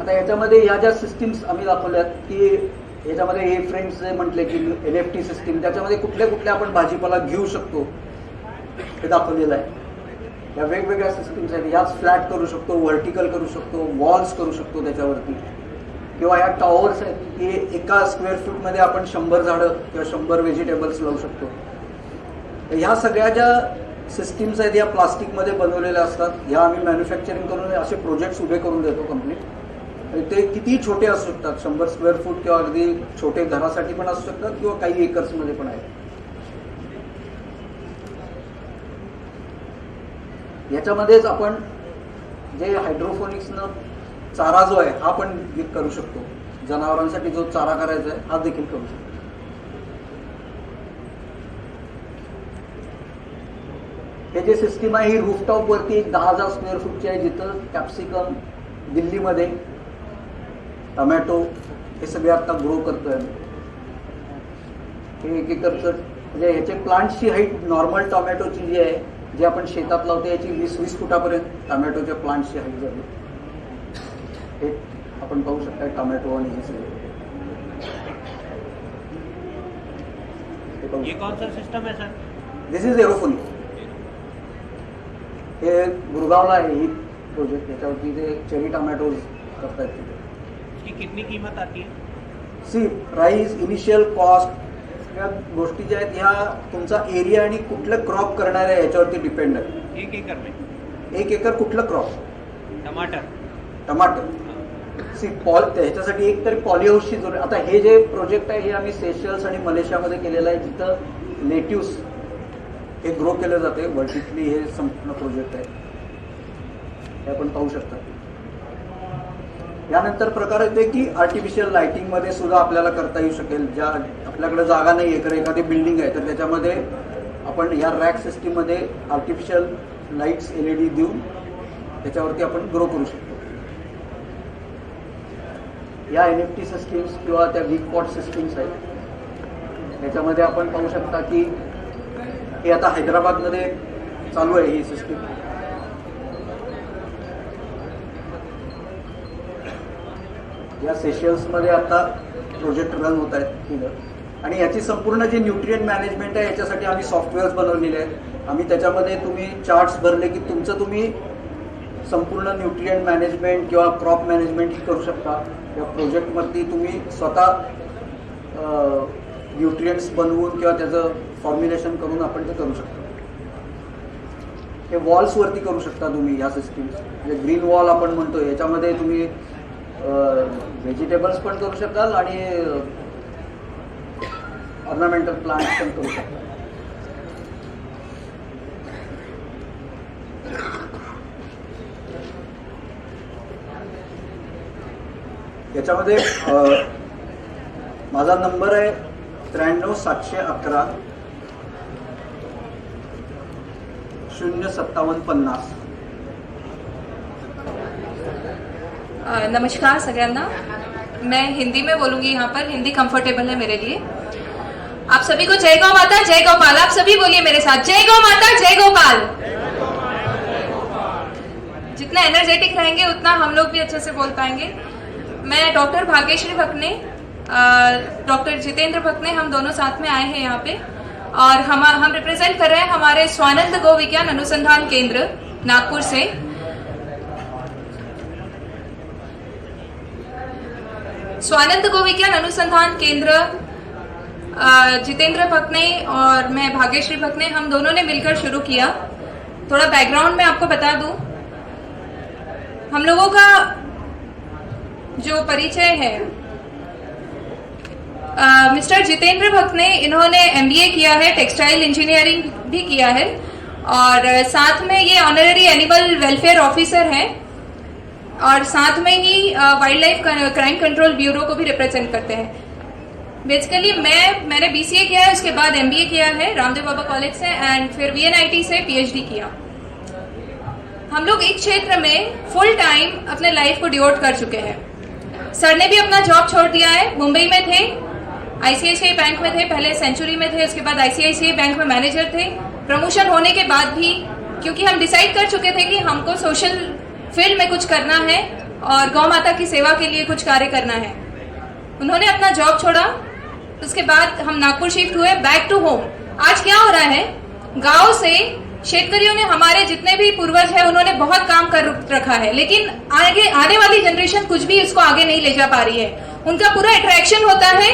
आता याच्यामध्ये ह्या ज्या सिस्टीम्स आम्ही दाखवल्यात की याच्यामध्ये हे फ्रेंड्स जे म्हटले की NFT सिस्टीम त्याच्यामध्ये कुठल्या कुठल्या आपण भाजीपाला घेऊ शकतो हे दाखवलेलं आहे. या वेगवेगळ्या सिस्टीम्स आहेत. याच फ्लॅट करू शकतो, व्हर्टिकल करू शकतो, वॉल्स करू शकतो त्याच्यावरती. किंवा या टॉवर्स आहेत की एका स्क्वेअर फूटमध्ये आपण 100 झाडं किंवा 100 व्हेजिटेबल्स लावू शकतो. ह्या सगळ्या ज्या सिस्टीम्स आहेत या प्लास्टिकमध्ये बनवलेल्या असतात. ह्या आम्ही मॅन्युफॅक्चरिंग करून असे प्रोजेक्ट्स उभे करून देतो कम्प्लीट. ते किती छोटे असू शकतात, 100 स्क्वेअर फूट किंवा अगदी छोटे घरासाठी पण असू शकतात किंवा काही एकर्समध्ये पण आहेत. याच्यामध्येच आपण जे हायड्रोफोनिक्सनं चारा जो आहे हा पण करू शकतो. जनावरांसाठी जो चारा करायचा आहे हा देखील करू शकतो. हे जे सिस्टीम आहे ही रूफटॉप वरती एक 10,000 स्क्वेअर फूटची आहे, जिथं कॅप्सिकम दिल्लीमध्ये, टमॅटो हे सगळे आता ग्रो करतोय आम्ही. हे एक एकरचं म्हणजे ह्याचे प्लांटची हाईट नॉर्मल टोमॅटोची जी आहे जे आपण शेतात लावतो याची 20-20 फुटापर्यंत टोमॅटोच्या प्लांटची हाईट झाली. हे आपण पाहू शकता टोमॅटो आणि हे सगळे. ये कौन सा सिस्टम है सर? This is aerophonic. हे गुरगावला आहे ही प्रोजेक्ट. याच्यावरती ते चेरी टोमॅटोज करतायत. इसकी कितनी कीमत आती है? सी प्राइस, इनिशियल कॉस्ट या गोष्टी ज्या आहेत ह्या तुमचा एरिया आणि कुठलं क्रॉप करणार आहे याच्यावरती डिपेंड आहे. 1 एकड़ में 1 एकर कुठलं क्रॉप? टमाटर. सी ह्याच्यासाठी एक तरी पॉलीहाऊसची जरूर. आता हे जे प्रोजेक्ट आहे हे आम्ही सेशल्स आणि मलेशियामध्ये केलेलं आहे, जिथं लेट्यूस हे ग्रो केलं जाते वर्टिकली. हे संपूर्ण प्रोजेक्ट आहे, हे आपण पाहू शकता. यानंतर प्रकार येते की आर्टिफिशियल लाइटिंग मध्ये सुद्धा आपल्याला करता येऊ शकेल. ज्या आपल्याकडे जागा नाही आहे, एखादी बिल्डिंग आहे तर त्याच्यामध्ये आपण या रॅक सिस्टीम मध्ये आर्टिफिशियल लाईट्स LED देऊन त्याच्यावरती आपण ग्रो करू शकतो. या NFT सिस्टीम्स किंवा त्या वीक पॉट सिस्टीम्स आहेत. याच्यामध्ये आपण पाहू शकता की हे आता हैदराबादमध्ये चालू आहे ही सिस्टीम. या सेशल्समध्ये आता प्रोजेक्ट रन होत आहेत. आणि याची संपूर्ण जी न्यूट्रिएंट मॅनेजमेंट आहे याच्यासाठी आम्ही सॉफ्टवेअर्स बनवलेले आहेत. आम्ही त्याच्यामध्ये तुम्ही चार्ट्स भरले की तुमचं तुम्ही संपूर्ण न्यूट्रिएंट मॅनेजमेंट किंवा क्रॉप मॅनेजमेंट ही करू शकता. या प्रोजेक्टवरती तुम्ही स्वतः न्यूट्रिएंट्स बनवून किंवा त्याचं फॉर्म्युलेशन करून आपण ते करू शकतो. हे वॉल्सवरती करू शकता तुम्ही या सिस्टीम्स. म्हणजे ग्रीन वॉल आपण म्हणतो, याच्यामध्ये तुम्ही व्हेजिटेबल्स पण करू शकाल आणि ऑर्नामेंटल प्लांट्स पण करू शकता. याच्यामध्ये माझा नंबर आहे 93 711 05750. नमस्कार सगळ्यांना. मैं हिंदी में बोलूंगी यहाँ पर. हिंदी कंफर्टेबल है मेरे लिए. आप सभी को जय गौ माता, जय गोपाल. आप सभी बोलिए मेरे साथ, जय गौ माता, जय गोपाल. जितना एनर्जेटिक रहेंगे उतना हम लोग भी अच्छे से बोल पाएंगे. मैं डॉक्टर भाग्यश्री भकने, डॉक्टर जितेंद्र भकने, हम दोनों साथ में आए हैं यहाँ पे और हम रिप्रेजेंट कर रहे हैं हमारे स्वानंद गो विज्ञान अनुसंधान केंद्र नागपुर से. स्वानंद गो विज्ञान अनुसंधान केंद्र जितेंद्र भकने और मैं भाग्यश्री भकने, हम दोनों ने मिलकर शुरू किया. थोड़ा बैकग्राउंड में आपको बता दूं. हम लोगों का जो परिचय है, मिस्टर जितेंद्र भकने, इन्होंने MBA किया है, टेक्सटाइल इंजीनियरिंग भी किया है और साथ में ये ऑनररी एनिमल वेलफेयर ऑफिसर हैं और साथ में ही wild life crime control bureau को भी रिप्रेजेंट करते हैं. बेसिकली मैंने BCA किया है, उसके बाद MBA किया है रामदेव बाबा कॉलेज से एंड फिर VNIT से PhD किया. हम लोग एक क्षेत्र में फुल टाइम अपने लाइफ को डिवोट कर चुके हैं. सर ने भी अपना जॉब छोड़ दिया है. मुंबई में थे, ICICI बैंक में थे, पहले सेंचुरी में थे, उसके बाद ICICI बैंक में मैनेजर थे. प्रमोशन होने के बाद भी क्योंकि हम डिसाइड कर चुके थे कि हमको सोशल फील्ड में कुछ करना है और गौ माता की सेवा के लिए कुछ कार्य करना है, उन्होंने अपना जॉब छोड़ा. उसके बाद हम नागपुर शिफ्ट हुए, बैक टू होम. आज क्या हो रहा है, गांव से शेतकरियों ने, हमारे जितने भी पूर्वज हैं, उन्होंने बहुत काम कर रखा है, लेकिन आगे आने वाली जनरेशन कुछ भी इसको आगे नहीं ले जा पा रही है। उनका पूरा अट्रैक्शन होता है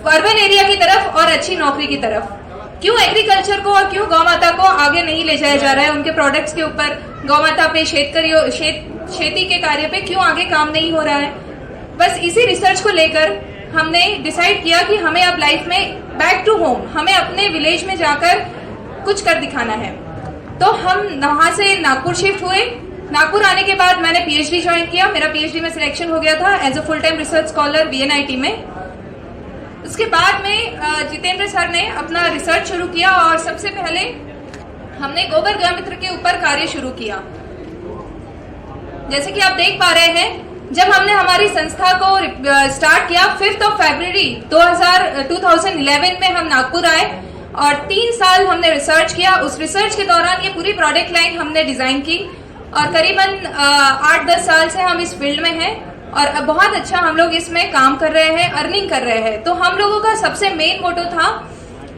अर्बन एरिया की तरफ और अच्छी नौकरी की तरफ। क्यों एग्रीकल्चर को और क्यों गौ माता को आगे नहीं ले जाया जा रहा है? उनके प्रोडक्ट्स के ऊपर, गौ माता पे, खेती के कार्य पे क्यों आगे काम नहीं हो रहा है? बस इसी रिसर्च को लेकर हमने डिसाइड किया कि हमें अब लाइफ में बैक टू होम, हमें अपने विलेज में जाकर कुछ कर दिखाना है। तो हम वहां से नागपुर शिफ्ट हुए। नागपुर आने के बाद मैंने पीएचडी ज्वाइन किया। मेरा पीएचडी में सिलेक्शन हो गया था as a full time research scholar VNIT में। उसके बाद में जितेंद्र सर ने अपना रिसर्च शुरू किया और सबसे पहले हमने गोबर गौमूत्र के ऊपर कार्य शुरू किया। जैसे कि आप देख पा रहे हैं, जब हमने हमारी संस्था को स्टार्ट किया 5 फरवरी 2011 में हम नागपुर आए और 3 साल हमने रिसर्च किया। उस रिसर्च के दौरान ये पूरी प्रोडक्ट लाइन हमने डिजाइन की और करीबन 8-10 साल से हम इस फील्ड में हैं और अब बहुत अच्छा हम लोग इसमें काम कर रहे हैं, अर्निंग कर रहे हैं। तो हम लोगों का सबसे मेन मोटो था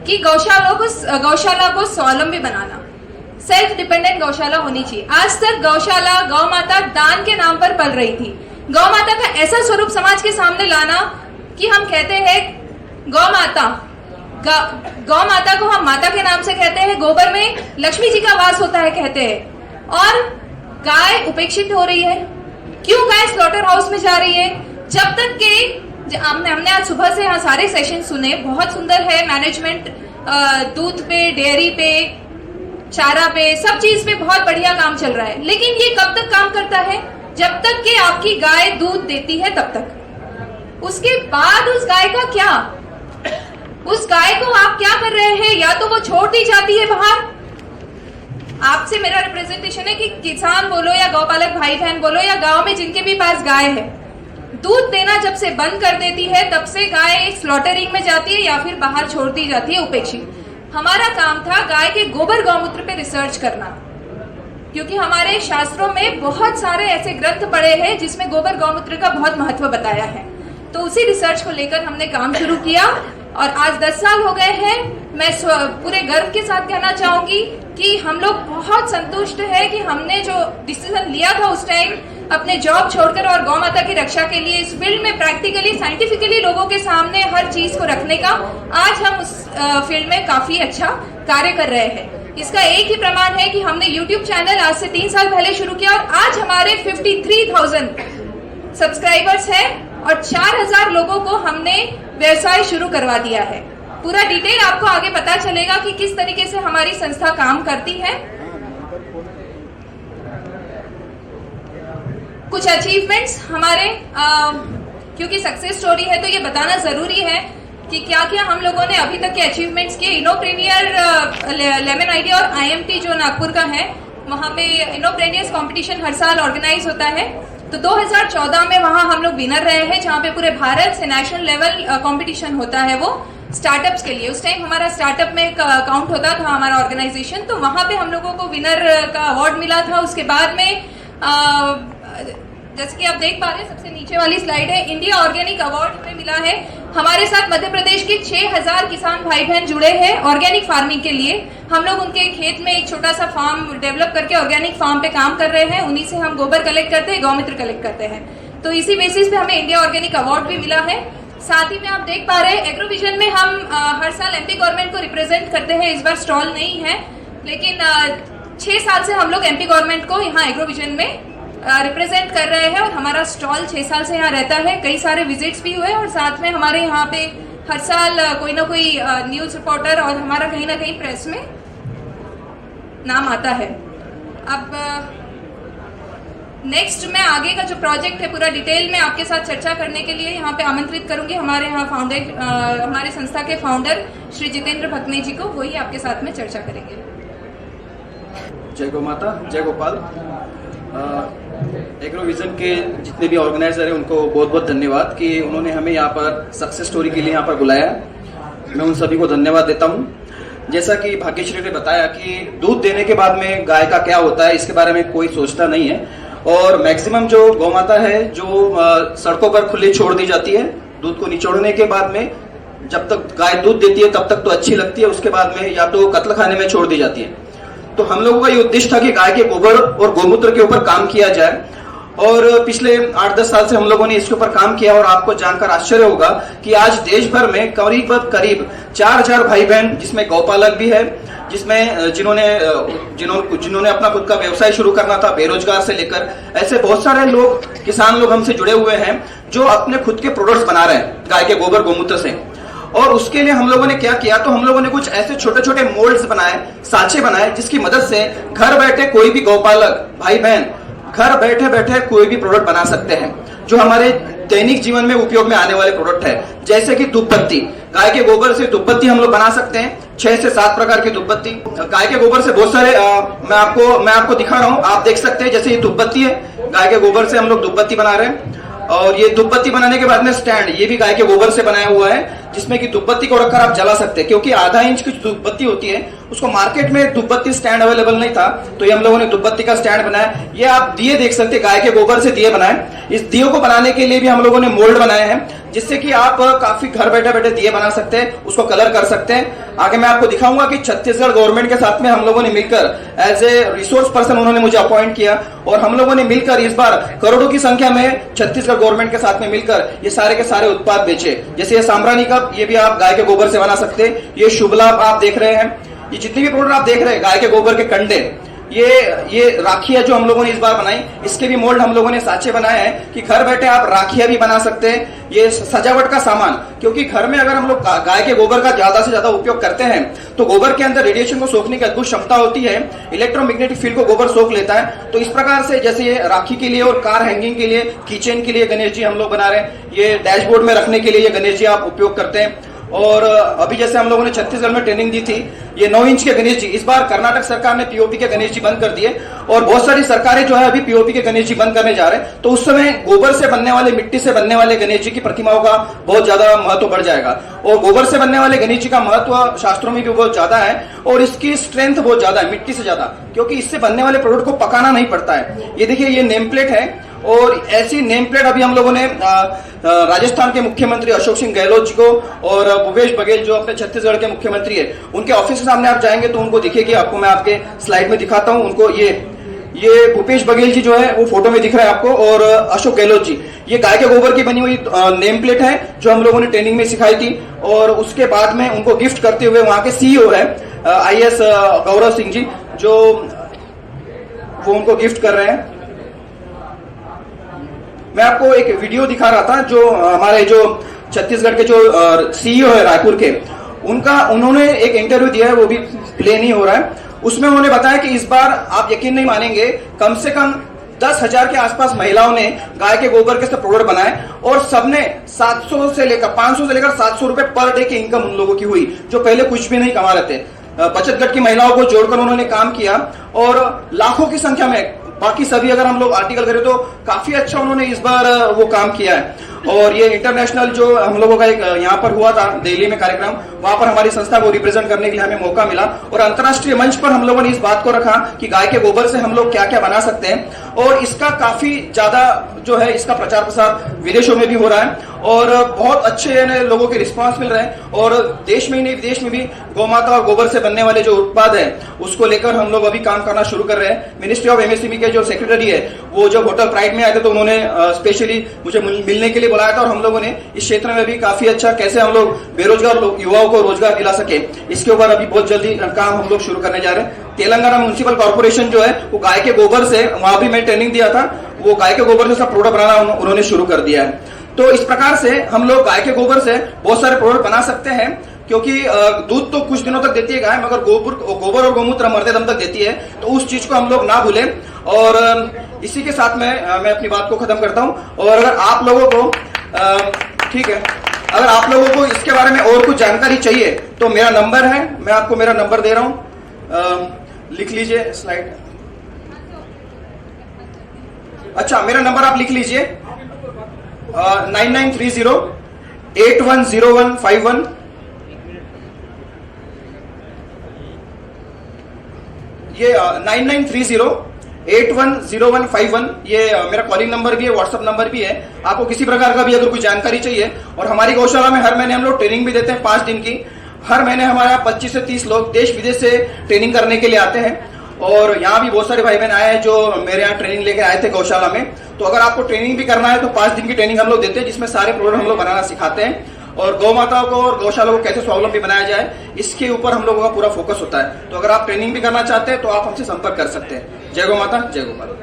कि गौशाला को स्वावलंबी बनाना, सेल्फ डिपेंडेंट गौशाला होनी चाहिए। आज तक गौशाला, गौ माता दान के नाम पर पल रही थी। गौ माता का ऐसा स्वरूप समाज के सामने लाना कि हम कहते हैं गौ माता को हम माता के नाम से कहते हैं, गोबर में लक्ष्मी जी का वास होता है कहते हैं, और गाय उपेक्षित हो रही है। क्यों गाय स्लॉटर हाउस में जा रही है? जब तक के हमने आज सुबह से यहाँ सारे सेशन सुने, बहुत सुंदर है मैनेजमेंट, दूध पे, डेयरी पे, चारा पे, सब चीज पे बहुत बढ़िया काम चल रहा है। लेकिन ये कब तक काम करता है? जब तक कि आपकी गाय दूध देती है तब तक। उसके बाद उस गाय का क्या? उस गाय को आप क्या कर रहे हैं? या तो वो छोड़ दी जाती है बाहर। आपसे मेरा रिप्रेजेंटेशन है कि किसान बोलो या गौपालक भाई बहन बोलो या गांव में जिनके भी पास गाय है, दूध देना जब से बंद कर देती है तब से गाय एक स्लॉटरिंग में जाती है या फिर बाहर छोड़ दी जाती है उपेक्षित। हमारा काम था गाय के गोबर गौमूत्र पे रिसर्च करना, क्योंकि हमारे शास्त्रों में बहुत सारे ऐसे ग्रंथ पढ़े हैं जिसमें गोबर गौमूत्र का बहुत महत्व बताया है। तो उसी रिसर्च को लेकर हमने काम शुरू किया और आज 10 साल हो गए हैं। मैं पूरे गर्व के साथ कहना चाहूंगी कि हम लोग बहुत संतुष्ट है कि हमने जो डिसीजन लिया था उस टाइम अपने जॉब छोड़कर और गौ माता की रक्षा के लिए इस फील्ड में प्रैक्टिकली, साइंटिफिकली लोगों के सामने हर चीज को रखने का, आज हम उस फील्ड में काफी अच्छा कार्य कर रहे हैं। इसका एक ही प्रमाण है कि हमने YouTube चैनल आज से 3 साल पहले शुरू किया और आज हमारे 53,000 सब्सक्राइबर्स हैं और 4,000 लोगों को हमने व्यवसाय शुरू करवा दिया है। पूरा डिटेल आपको आगे पता चलेगा कि किस तरीके से हमारी संस्था काम करती है। कुछ अचीवमेंट्स हमारे, क्योंकि सक्सेस स्टोरी है तो ये बताना जरूरी है कि क्या क्या हम लोगों ने अभी तक के अचीवमेंट्स किए। इनोप्रेनियर लेमन आइडिया और IMT जो नागपुर का है, वहां पे इनोप्रेनियर्स कंपटीशन हर साल ऑर्गेनाइज होता है। तो 2014 में वहां हम लोग विनर रहे हैं, जहां पे पूरे भारत से नेशनल लेवल कंपटीशन होता है वो स्टार्टअप्स के लिए। उस टाइम हमारा स्टार्टअप में काउंट होता था हमारा ऑर्गेनाइजेशन, तो वहां पे हम लोगों को विनर का अवार्ड मिला था। उसके बाद में जैसे कि आप देख पा रहे हैं, सबसे नीचे वाली स्लाइड है, इंडिया ऑर्गेनिक अवार्ड हमें मिला है। हमारे साथ मध्य प्रदेश के 6,000 किसान भाई बहन जुड़े हैं ऑर्गेनिक फार्मिंग के लिए। हम लोग उनके खेत में एक छोटा सा फार्म डेवलप करके ऑर्गेनिक फार्म पे काम कर रहे हैं। उन्हीं से हम गोबर कलेक्ट करते हैं, गौमूत्र कलेक्ट करते हैं। तो इसी बेसिस पे हमें इंडिया ऑर्गेनिक अवार्ड भी मिला है। साथ ही में आप देख पा रहे हैं, एग्रोविजन में हम हर साल MP गवर्नमेंट को रिप्रेजेंट करते हैं। इस बार स्टॉल नहीं है, लेकिन 6 साल से हम लोग MP गवर्नमेंट को यहाँ एग्रोविजन में रिप्रेजेंट कर रहे हैं और हमारा स्टॉल 6 साल से यहाँ रहता है। कई सारे विजिट्स भी हुए और साथ में हमारे यहाँ पे हर साल कोई ना कोई न्यूज रिपोर्टर और हमारा कहीं ना कहीं प्रेस में नाम आता है। अब नेक्स्ट मैं आगे का जो प्रोजेक्ट है पूरा डिटेल में आपके साथ चर्चा करने के लिए यहाँ पे आमंत्रित करूंगी हमारे यहाँ हमारे संस्था के फाउंडर श्री जितेंद्र भकने जी को। वही आपके साथ में चर्चा करेंगे। जय गौ माता, जय गोपाल। एग्रोविजन के जितने भी ऑर्गेनाइजर हैं उनको बहुत बहुत धन्यवाद कि उन्होंने हमें यहाँ पर सक्सेस स्टोरी के लिए यहाँ पर बुलाया। मैं उन सभी को धन्यवाद देता हूँ। जैसा कि भाग्यश्री ने बताया कि दूध देने के बाद में गाय का क्या होता है, इसके बारे में कोई सोचता नहीं है और मैक्सिमम जो गौ माता है जो सड़कों पर खुली छोड़ दी जाती है, दूध को निचोड़ने के बाद में जब तक गाय दूध देती है तब तक तो अच्छी लगती है, उसके बाद में या तो कत्ल खाने में छोड़ दी जाती है। तो हम लोगों का ये उद्देश्य था कि गाय के गोबर और गौमूत्र के ऊपर काम किया जाए। और पिछले 8-10 साल से हम लोगों ने इसके ऊपर काम किया और आपको जानकर आश्चर्य होगा कि आज देश भर में करीब 4000 भाई बहन, जिसमें गौपालक भी है, जिसमें जिन्होंने अपना खुद का व्यवसाय शुरू करना था, बेरोजगार से लेकर ऐसे बहुत सारे लोग, किसान लोग हमसे जुड़े हुए हैं जो अपने खुद के प्रोडक्ट्स बना रहे हैं गाय के गोबर गौमूत्र से। और उसके लिए हम लोगों ने क्या किया, तो हम लोगों ने कुछ ऐसे छोटे छोटे मोल्ड्स बनाए, साँचे बनाए, जिसकी मदद से घर बैठे कोई भी गौपालक भाई बहन घर बैठे बैठे कोई भी प्रोडक्ट बना सकते हैं जो हमारे दैनिक जीवन में उपयोग में आने वाले प्रोडक्ट है। जैसे कि धूपबत्ती, गाय के गोबर से धूपबत्ती हम लोग बना सकते हैं, 6 से 7 प्रकार की धूपबत्ती। गाय के गोबर से बहुत सारे मैं आपको दिखा रहा हूं, आप देख सकते हैं। जैसे ये धूपबत्ती है, गाय के गोबर से हम लोग धूपबत्ती बना रहे हैं। और ये धूपबत्ती बनाने के बाद में स्टैंड, ये भी गाय के गोबर से बनाया हुआ है, जिसमें कि धूपबत्ती को रखकर आप जला सकते हैं। क्योंकि आधा इंच की धूपबत्ती होती है, उसको मार्केट में धूपबत्ती स्टैंड अवेलेबल नहीं था, तो ये हम लोगों ने धूपबत्ती का स्टैंड बनाया। ये आप दिए देख सकते हैं, गाय के गोबर से दिए बनाए। इस दिए को बनाने के लिए भी हम लोगों ने मोल्ड बनाए हैं, जिससे कि आप काफी घर बैठे बैठे दिए बना सकते हैं, उसको कलर कर सकते हैं। आगे मैं आपको दिखाऊंगा कि छत्तीसगढ़ गवर्नमेंट के साथ में हम लोगों ने मिलकर एज ए रिसोर्स पर्सन उन्होंने मुझे अपॉइंट किया और हम लोगों ने मिलकर इस बार करोड़ों की संख्या में छत्तीसगढ़ गवर्नमेंट के साथ में मिलकर ये सारे के सारे उत्पाद बेचे। जैसे ये साम्रानी कप, ये भी आप गाय के गोबर से बना सकते हैं। ये शुभ लाभ आप देख रहे हैं, ये जितनी भी प्रोडक्ट आप देख रहे हैं, गाय के गोबर के कंडे, ये राखियां जो हम लोगों ने इस बार बनाई, इसके भी मोल्ड हम लोगों ने साँचे बनाए हैं कि घर बैठे आप राखियां भी बना सकते हैं। ये सजावट का सामान, क्योंकि घर में अगर हम लोग गाय के गोबर का ज्यादा से ज्यादा उपयोग करते हैं तो गोबर के अंदर रेडिएशन को सोखने की अद्भुत क्षमता होती है, इलेक्ट्रोमैग्नेटिक फील्ड को गोबर सोख लेता है। तो इस प्रकार से जैसे ये राखी के लिए और कार हैंगिंग के लिए, किचन के लिए गणेश जी हम लोग बना रहे हैं। ये डैशबोर्ड में रखने के लिए ये गणेश जी आप उपयोग करते हैं। और अभी जैसे हम लोगों ने छत्तीसगढ़ में ट्रेनिंग दी थी, ये 9 इंच के गणेश जी, इस बार कर्नाटक सरकार ने पीओपी के गणेश जी बंद कर दिए और बहुत सारी सरकारें जो है अभी पीओपी के गणेश जी बंद करने जा रहे हैं। तो उस समय गोबर से बनने वाले, मिट्टी से बनने वाले गणेश जी की प्रतिमाओं का बहुत ज्यादा महत्व बढ़ जाएगा। और गोबर से बनने वाले गणेश जी का महत्व शास्त्रों में भी बहुत ज्यादा है और इसकी स्ट्रेंथ बहुत ज्यादा है मिट्टी से ज्यादा, क्योंकि इससे बनने वाले प्रोडक्ट को पकाना नहीं पड़ता है। ये देखिए, ये नेम प्लेट है और ऐसी नेम प्लेट अभी हम लोगों ने राजस्थान के मुख्यमंत्री अशोक सिंह गहलोत जी को और भूपेश बघेल जो अपने छत्तीसगढ़ के मुख्यमंत्री है, उनके ऑफिस के सामने आप जाएंगे तो उनको दिखेगी। आपको मैं आपके स्लाइड में दिखाता हूं उनको। ये भूपेश बघेल जी जो है वो फोटो में दिख रहा है आपको, और अशोक गहलोत जी, ये गाय के गोबर की बनी हुई नेम प्लेट है जो हम लोगों ने ट्रेनिंग में सिखाई थी। और उसके बाद में उनको गिफ्ट करते हुए वहां के सीईओ है IAS गौरव सिंह जी, जो वो उनको गिफ्ट कर रहे हैं। मैं आपको एक वीडियो दिखा रहा था, जो हमारे जो छत्तीसगढ़ के जो सीईओ है रायपुर के, उन्होंने एक इंटरव्यू दिया है, वो भी प्ले नहीं हो रहा है। उसमें उन्होंने बताया कि इस बार आप यकीन नहीं मानेंगे, कम से कम 10,000 के आसपास महिलाओं ने गाय के गोबर के सब प्रोडक्ट बनाए और सबने 500 से लेकर 700 रुपए पर डे की इनकम उन लोगों की हुई, जो पहले कुछ भी नहीं कमा रहे थे। बचत गट की महिलाओं को जोड़कर उन्होंने काम किया और लाखों की संख्या में, बाकी सभी अगर हम लोग आर्टिकल करें तो काफी अच्छा उन्होंने इस बार वो काम किया है। और ये इंटरनेशनल जो हम लोगों का एक यहाँ पर हुआ था दिल्ली में कार्यक्रम, वहां पर हमारी संस्था को रिप्रेजेंट करने के लिए हमें मौका मिला और अंतर्राष्ट्रीय मंच पर हम लोगों ने इस बात को रखा कि गाय के गोबर से हम लोग क्या क्या बना सकते हैं। और इसका काफी ज्यादा जो है इसका प्रचार प्रसार विदेशों में भी हो रहा है और बहुत अच्छे लोगों के रिस्पांस मिल रहे हैं। और देश में ही नहीं, विदेश में भी गौमाता और गोबर से बनने वाले जो उत्पाद है उसको लेकर हम लोग अभी काम करना शुरू कर रहे हैं। मिनिस्ट्री ऑफ MSME के जो सेक्रेटरी है, वो जब होटल प्राइड में आए थे तो उन्होंने स्पेशली मुझे मिलने के लिए बुलाया था और हम लोगों ने इस क्षेत्र में भी काफी अच्छा कैसे हम लोग बेरोजगार युवाओं को रोजगार दिला सके, इसके ऊपर अभी बहुत जल्दी काम हम लोग शुरू करने जा रहे हैं। तेलंगाना म्युनिसिपल कॉर्पोरेशन जो है वो गाय के गोबर से, वहां भी मैं ट्रेनिंग दिया था, वो गाय के गोबर से सब प्रोडक्ट बनाना उन्होंने शुरू कर दिया है। तो इस प्रकार से हम लोग गाय के गोबर से बहुत सारे प्रोडक्ट बना सकते हैं, क्योंकि दूध तो कुछ दिनों तक देती है गाय, मगर गोबर और गौमूत्र मरते दम तक देती है। तो उस चीज को हम लोग ना भूलें। और इसी के साथ मैं अपनी बात को खत्म करता हूं। और अगर आप लोगों को ठीक है, अगर आप लोगों को इसके बारे में और कुछ जानकारी चाहिए तो मेरा नंबर है, मैं आपको मेरा नंबर दे रहा हूं, लिख लीजिए स्लाइड। अच्छा, मेरा नंबर आप लिख लीजिए 9930810151। ये 9930810151 ये मेरा कॉलिंग नंबर भी है, व्हाट्सएप नंबर भी है। आपको किसी प्रकार का भी अगर कोई जानकारी चाहिए, और हमारी गौशाला में हर महीने हम लोग ट्रेनिंग भी देते हैं 5 दिन की। हर महीने हमारे यहाँ 25 से 30 लोग देश विदेश से ट्रेनिंग करने के लिए आते हैं और यहाँ भी बहुत सारे भाई बहन आए हैं जो मेरे यहाँ ट्रेनिंग लेके आए थे गौशाला में। तो अगर आपको ट्रेनिंग भी करना है तो 5 दिन की ट्रेनिंग हम लोग देते हैं, जिसमें सारे प्रोडक्ट हम लोग बनाना सिखाते हैं और गौ माताओं को और गौशाला को कैसे स्वावलंबी बनाया जाए इसके ऊपर हम लोगों का पूरा फोकस होता है। तो अगर आप ट्रेनिंग भी करना चाहते हैं तो आप हमसे संपर्क कर सकते हैं। जय गौ माता, जय गोपाल।